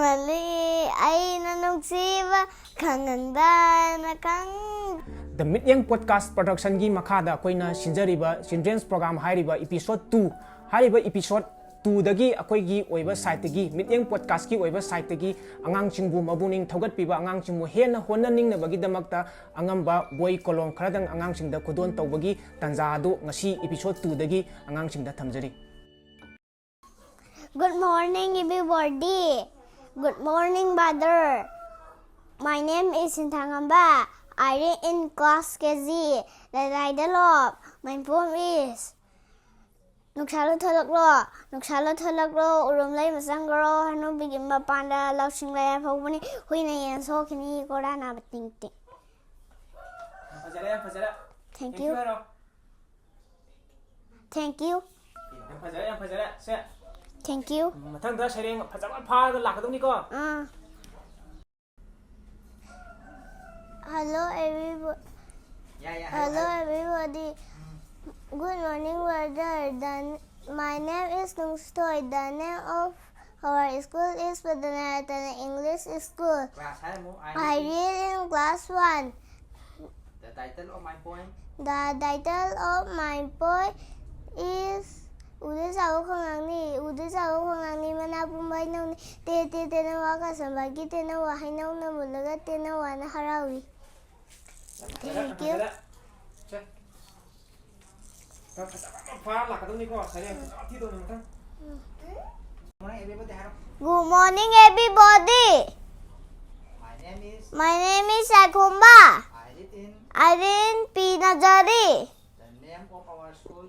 Himali ay nanungsiba kanganda na kang The Mityeng podcast production gi makhada koina sinjariba children's program hairiba episode 2 hairiba episode 2 dagi akoi gi oiba site gi Mityeng podcast gi oiba site gi angang chingbu mabuning thogat piba angang chingbu hena honna ning na bagi damakta angamba boy kolong khradang angang chingda khudon tawbagi tanja adu ngasi episode 2 dagi angang chingda thamjari. Good morning everybody. Good morning mother. My name is Sintangamba. I read in class KG. The title of my poem is Nuksalo tholaklo urum lai masangro hanu bigin mapanda laushing lai phobuni huina yan so kini koda na ting ting. Thank you. Thank you. Thank you. Mathangda sereng phajama pha lakadoni ko. Hello everybody. Hello everybody. Good morning, brother. My name is Nungstoy. The name of our school is Padanatan English School. I read in class 1. The title of my poem? The title of my poem is Udah sawo khonangni mana pumbai nang te na waka sambagi te na wahai nang na mulaga te na wana harawi. Thank you. Good morning everybody. My name is Akumba. I live in Pinajari.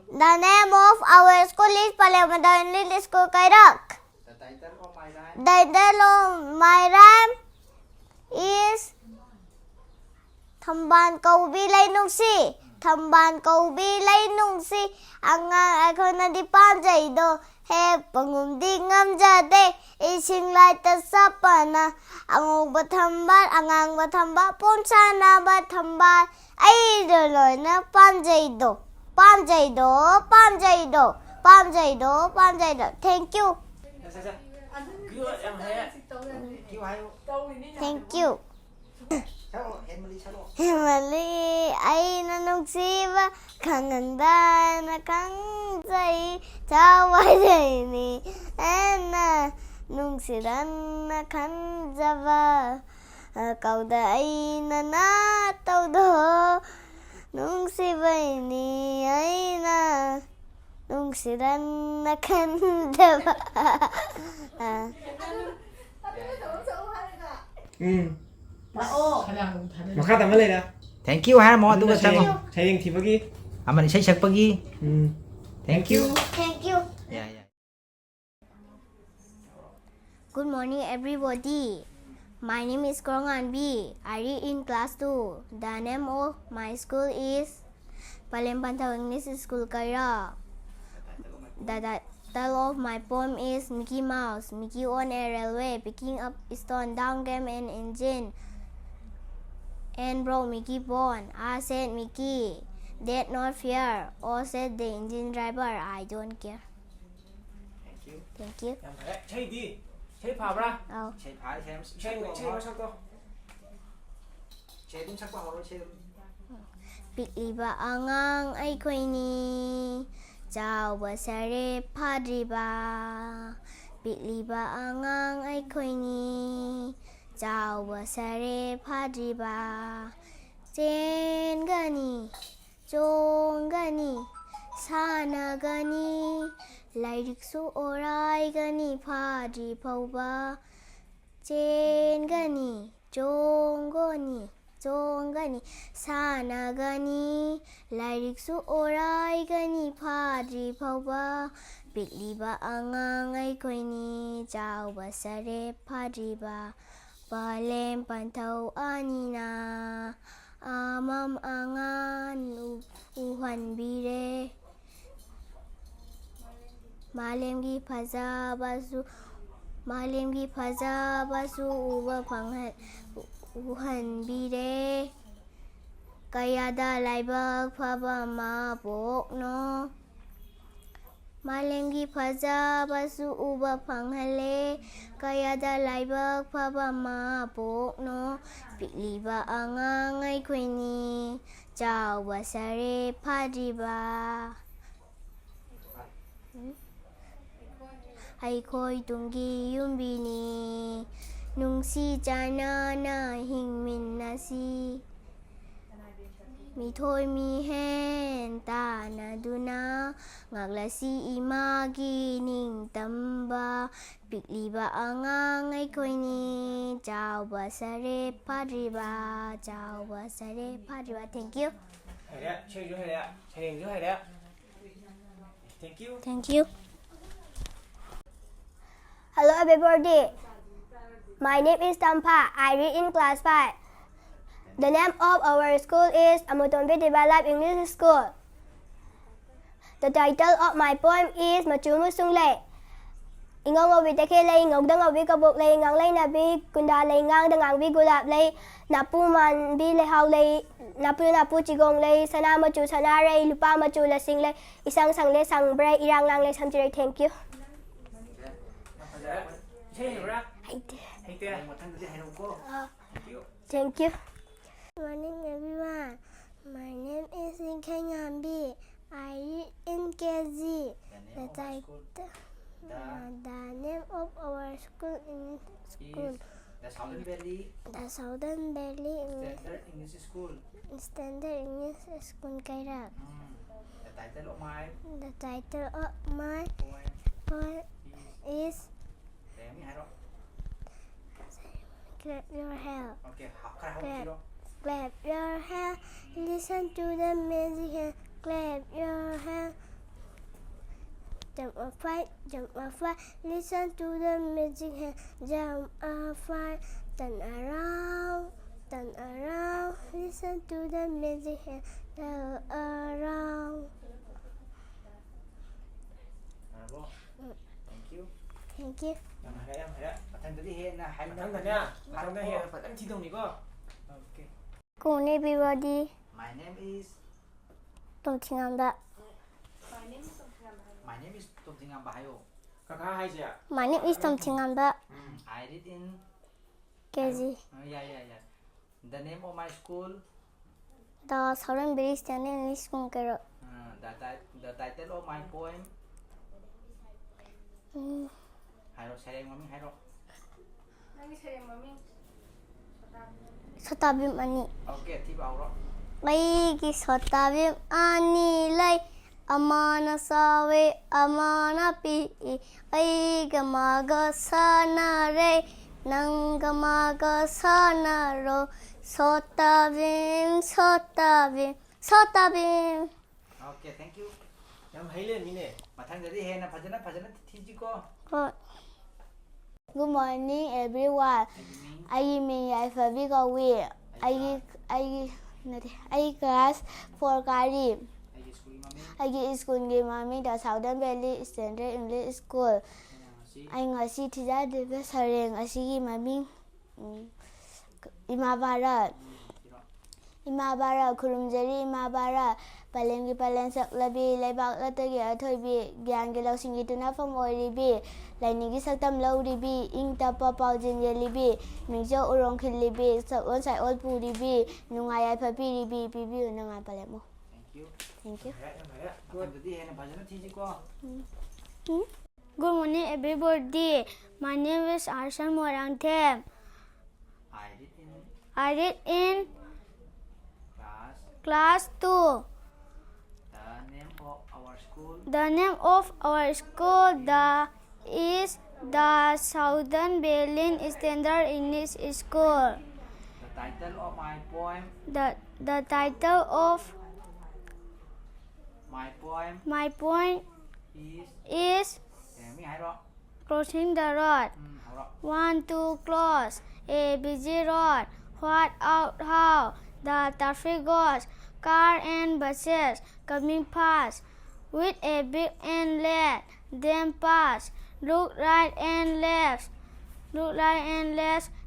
The name of our school is Palemadhanil School Kairak. The title of my rhyme? The title of my rhyme is Thamban Kaubi Lai Nungsi. Thamban Kaubi Lai Nungsi. Angang ako na di panjay do. He pangumdi ngam jade. Ising lai tasapana. Angang bathamban punsa na bathamban. Ay doloy na panjay do. Thank you. Thank you. Himali ay nanungsiba kanganda na kangzay tawajay ni ena nungsiran na kanjaba kauda ay nanatawdo nungsiba ni ay na nungsiran na kanjaba. Makhada malay Thank you ha mo tu sayang thibagi aman isay sakpagi. Thank you. Thank you. Yeah. Good morning everybody. My name is Korangan B. I read in class 2. The name of my school is Palempantau English School Kaira. The title of my poem is Mickey Mouse. Mickey on a railway picking up stone, down came an engine and broke Mickey bone. I said Mickey, did not fear. Or said the engine driver, I don't care. Thank you. Chai phabra Oh. Chai phai xem. chai masak to Chai dum sakpa horo chai. Pikliba angang ay koy ni Jawa sare padriba. Pikliba angang ay koy ni Jawa sare padriba. Jen gani, jong gani, sana gani, lairik su orai gani padri pauba. Jen gani, jong gani, sana gani, lairik su orai gani padri pauba. Pikliba angang ay koy ni Jawa sare padriba. Palempantau anina amam angan uhan bire. Malem gi phaja basu uba panghat uhan bire. Kayada laibak phaba ma bok no. Malengi Fajabasu Uba Panghale Kayada Laibak Paba Ma Pokno Pikliba Angang Ai Queeni Chao Basare Padiba Ai Koi Tungi Yumbini Nungsi Jana Na Hing Min Nasi Mi thôi mi hen ta na duna ngak la si imagi ning tamba pikli ba angang ai koi ni chao ba sare padriba chao ba sare padriba. Thank you. Thank you. Thank you. Hello everybody. My name is Tampa. I read in class 5. The name of our school is Amutombe Develop English School. The title of my poem is Machumu Sungle. Ingong ovi teke lay ngok dang ovi kabuk lay ngang lay nabi kunda lay ngang dang vi gulap lay napu man bi lay haw lay napu chigong lay sana machu sana ray lupa machu la sing lay isang sang lay sang bray irang lang lay sam jiray. Thank you. Thank you. Morning everyone. My name is Mityeng. I read in KG. The name of our school is The Southern Valley the Southern Valley Standard English School. Standard English School Kairak. The title of my The title of my poem poem is Clap Your Hands. Okay, Clap your hands, listen to the music and clap your hands. Jump a fight, listen to the music and jump a fight. Turn around, listen to the music and turn around. Thank you. Thank you. Okay. Good morning everybody. My name is Tomtingamba. My name is Tomtingam Bahayo. My name is Tomtingamba. I read in KG. yeah. The name of my school. The Southern Valley Standard English School Kairak. The title of my poem. Hairo sereng mami hairo. Sotabim ani. Okay, tiba auro. Aigi sotabim ani lay amana sawe amana pi aiga maga sana re nangamaga sana ro sotabim. Okay, thank you. Mathangdadi hena phajana thijiko. Good morning everyone. I mean I Fabiga we. I class 4 Kari. I school game mami the Southern Valley Standard English School. I ngasi tija de sareng asigi mami Imabara kurumjari Imabara palengi palen sak labi laibak latagi athoibi gyan ge lausingi tuna fam oiribi lainigi saktam lauribi ing tapa paujin yelibi mingjo urong khilibi sakon sai ol puribi nungai ai phapiribi pibi nungai palemo. Thank you. Mathangdadi hena phajana thijiko. Good morning everybody. My name is Arsan Morangthem. I read in class 2. The name of our school is the Southern Valley Standard English School. The title of my poem. The title of my poem is Crossing the Road. 1, 2, close. A busy road. What out how the traffic goes. Car and buses coming past. With a big and let them pass. Look right and left.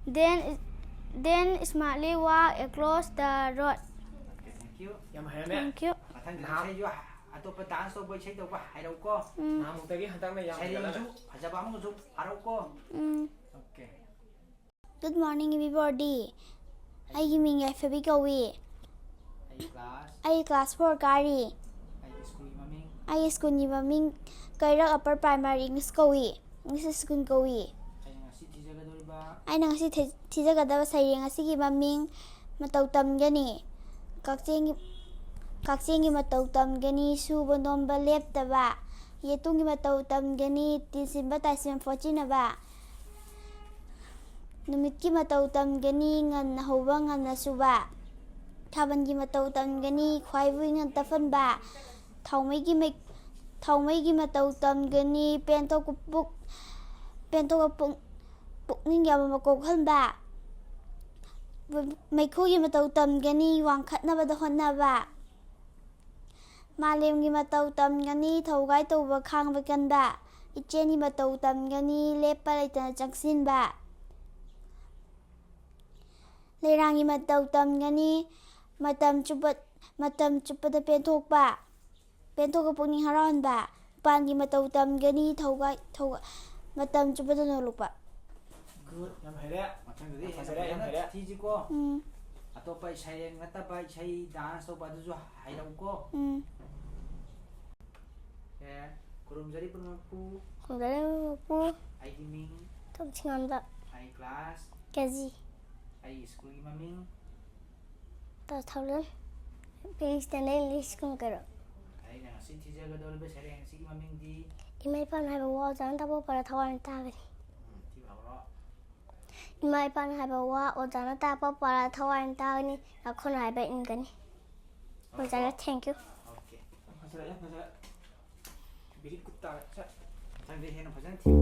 Then smartly walk across the road. Thank you. Thank you. Mathangdadi say you ꯑꯇꯣꯞꯄ dance ꯇꯧꯕ ꯏꯁꯩ ꯇꯧꯕ ꯍꯥꯏꯔꯛꯎꯀꯣ ꯅꯍꯥꯟꯃꯨꯛꯇꯒꯤ ꯍꯟꯗꯛꯅ ꯌꯥꯝ ꯁꯩꯔꯦꯡꯁꯨ ꯐꯖꯕ ꯑꯃꯒꯁꯨ ꯄꯥꯔꯛꯎꯀꯣ okay Good morning everybody. ꯑꯩꯒꯤ ꯃꯤꯡ ꯌꯥꯏꯐꯕꯤ ꯀꯧꯏ. ꯑꯩ class 4 ꯀꯥꯔꯤ. ꯑꯩꯒꯤ ꯁ꯭ꯀꯨꯜꯒꯤ ꯃꯃꯤꯡ ꯀꯩꯔꯛ upper primary English ꯀꯧꯏ. English school ꯀꯧꯏ. ꯑꯩꯅ ꯉꯁꯤ ꯊꯤꯖꯒꯗꯕ ꯁꯩꯔꯦꯡ ꯑꯁꯤꯒꯤ ꯃꯃꯤꯡ ꯃꯇꯧ ꯇꯝꯒꯅꯤ. ꯀꯛꯆꯦꯡꯒꯤ ꯃꯇꯧ ꯇꯝꯒꯅꯤ ꯁꯨꯕ ꯅꯣꯝꯕ ꯂꯦꯞꯇꯕ. ꯌꯦꯇꯨꯝꯒꯤ ꯃꯇꯧ ꯇꯝꯒꯅꯤ ꯇꯤꯟꯁꯤꯟꯕ ꯇꯥꯏꯁꯤꯟꯕ ꯐꯣꯠꯆꯤꯟꯅꯕ. ꯅꯨꯃꯤꯠꯀꯤ ꯃꯇꯧ ꯇꯝꯒꯅꯤ ꯉꯟꯅ ꯍꯧꯕ ꯉꯟꯅ ꯁꯨꯕ. ꯊꯥꯕꯜꯒꯤ ꯃꯇꯧ ꯇꯝꯒꯅꯤ ꯈ꯭ꯋꯥꯏꯕꯨ ꯉꯟꯇ ꯐꯟꯕ. ꯊꯥꯎꯃꯩꯒꯤ ꯃꯇꯧ ꯇꯝꯒꯅꯤ ꯄꯦꯟꯊꯣꯛꯄ ꯄꯨꯛꯅꯤꯡ ꯌꯥꯝꯕ ꯀꯣꯛꯍꯟꯕ. ꯃꯩꯈꯨꯒꯤ ꯃꯇꯧ ꯇꯝꯒꯅꯤ ꯋꯥꯡꯈꯠꯅꯕꯗ ꯍꯣꯠꯅꯕ. ꯃꯥꯂꯦꯝꯒꯤ ꯃꯇꯧ ꯇꯝꯒꯅꯤ ꯊꯧꯒꯥꯏ ꯇꯧꯕ ꯈꯥꯡꯕ ꯀꯟꯕ. ꯏꯆꯦꯜꯒꯤ ꯃꯇꯧ ꯇꯝꯒꯅꯤ ꯂꯦꯞꯄ ꯂꯩꯇꯅ ꯆꯪꯁꯤꯟꯕ. ꯂꯩꯔꯥꯡꯒꯤ ꯃꯇꯧ ꯇꯝꯒꯅꯤ ꯃꯇꯝ ꯆꯨꯞꯄꯗ ꯄꯦꯟꯊꯣꯛꯄ ꯄꯨꯛꯅꯤꯡ ꯍꯔꯥꯎꯍꯟꯕ. ꯎꯄꯥꯟꯒꯤ ꯃꯇꯧ ꯇꯝꯒꯅꯤ ꯃꯇꯝ ꯆꯨꯞꯄꯗ ꯅꯣꯛꯂꯛꯄ. ꯒꯨꯗ ꯌꯥꯝ ꯍꯩꯔꯦ ꯃꯊꯪꯗꯗꯤ ꯍꯦꯟꯅ ꯐꯖꯅ ꯊꯤꯁꯤꯀꯣ ꯑꯇꯣꯞꯄ ꯁꯩꯔꯦꯡ ꯅꯠꯇꯕ ꯏꯁꯩ ꯗꯥꯟꯁ ꯇꯧꯕ ꯑꯗꯨꯁꯨ ꯍꯩꯔꯛꯎꯀꯣ ꯈꯨꯔꯨꯝꯖꯔꯤ ꯄꯨꯝꯅꯃꯛꯄꯨ ꯑꯩꯒꯤ ꯃꯤꯡ ꯇꯣꯝꯊꯤꯉꯥꯟꯕ ꯑꯩ ꯀ꯭ꯂꯥꯁ ꯀꯦꯖꯤ ꯑꯩꯒꯤ ꯁ꯭ꯀꯨꯜꯒꯤ ꯃꯃꯤꯡ 2000 ꯄꯤꯁꯇꯅ ꯏꯪꯂꯤꯁ ꯁ꯭ꯀꯨꯜ ꯀꯩꯔꯛ. ꯑꯩꯅ ꯉꯁꯤ ꯊꯤꯖꯒꯗꯧꯔꯤꯕ ꯁꯩꯔꯦꯡ ꯑꯁꯤꯒꯤ ꯃꯃꯤꯡꯗꯤ ꯏꯃꯥ ꯏꯄꯥꯅ ꯍꯥꯏꯕ ꯋꯥ ꯑꯣꯖꯥꯅ ꯇꯥꯛꯄ ꯄꯥꯔꯥ ꯊꯋꯥꯏꯅ ꯇꯥꯒꯅꯤ. ꯊꯤꯕ ꯍꯧꯔꯣ ꯏꯃꯥ ꯏꯄꯥꯅ ꯍꯥꯏꯕ ꯋꯥ ꯑꯣꯖꯥꯅ ꯇꯥꯛꯄ ꯄꯥꯔꯥ ꯊꯋꯥꯏꯅ ꯇꯥꯒꯅꯤ. ꯅꯈꯣꯏꯅ ꯍꯥꯏꯕ ꯏꯟꯒꯅꯤ. ꯑꯣꯖꯥꯒ ꯊꯦꯡꯛ ꯌꯨ. ꯑꯣꯀꯦ ꯐꯖꯔꯦ ꯐꯖꯔꯦ. ꯕꯦꯔꯤ ꯒꯨꯗ ꯇꯥꯔꯦ. ꯃꯊꯪꯗꯗꯤ ꯍꯦꯟꯅ ꯐꯖꯅ ꯊꯤꯌꯨ